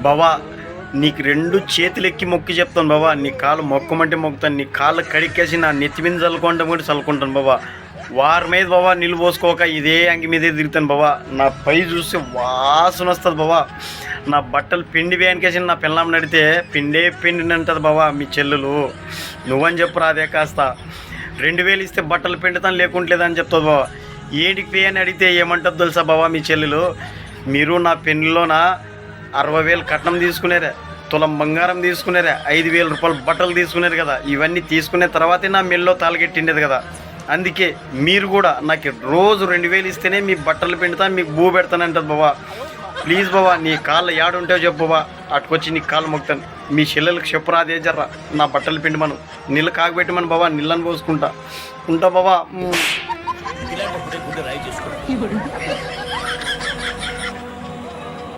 బావా నీకు రెండు చేతులెక్కి మొక్కి చెప్తాను బావా, నీ కాళ్ళు మొక్కమంటే మొక్కుతాను, నీ కాళ్ళు కడిక్కేసి నా నెత్తి మీద చల్లుకుంటాం కూడా చల్లుకుంటాను బావా. వారి మీద బావా నీళ్ళు పోసుకోక ఇదే అంగి మీదే తిరుగుతాను బావా. నా పై చూస్తే వాసన వస్తుంది బావా. నా బట్టలు పిండి వేయనికేసి నా పిల్లం నడితే పిండి అంటుంది బావా మీ చెల్లెలు. నువ్వని చెప్పు రాదే కాస్త 2000 ఇస్తే బట్టలు పిండుతాను లేకుంటలేదని చెప్తుంది బావా. ఏంటికి పే అని అడిగితే ఏమంటుంది తెలుసా బావా మీ చెల్లెలు, మీరు నా పెళ్ళిలోన 60,000 కట్నం తీసుకునేరే, తులం బంగారం తీసుకునేరే, 5,000 రూపాయలు బట్టలు తీసుకునేరు కదా, ఇవన్నీ తీసుకునే తర్వాతే నా మెల్లో తాళగెట్టిండేది కదా. అందుకే మీరు కూడా నాకు రోజు 2,000 ఇస్తేనే మీ బట్టలు పిండుతాను, మీకు భూ పెడతానంటది బావా. ప్లీజ్ బావా నీ కాళ్ళు ఏడుంటావు చెప్పు బావా, అటుకొచ్చి నీ కాళ్ళు మొక్కుతాను. మీ చెల్లెలకు చెప్పురా అదే జర్రా, నా బట్టలు పిండమను, నీళ్ళు కాగబెట్టమని బావా, నీళ్ళని పోసుకుంటా ఉంటా బావా. ఇలాంటప్పుడే గుండె రాయి చేసుకో.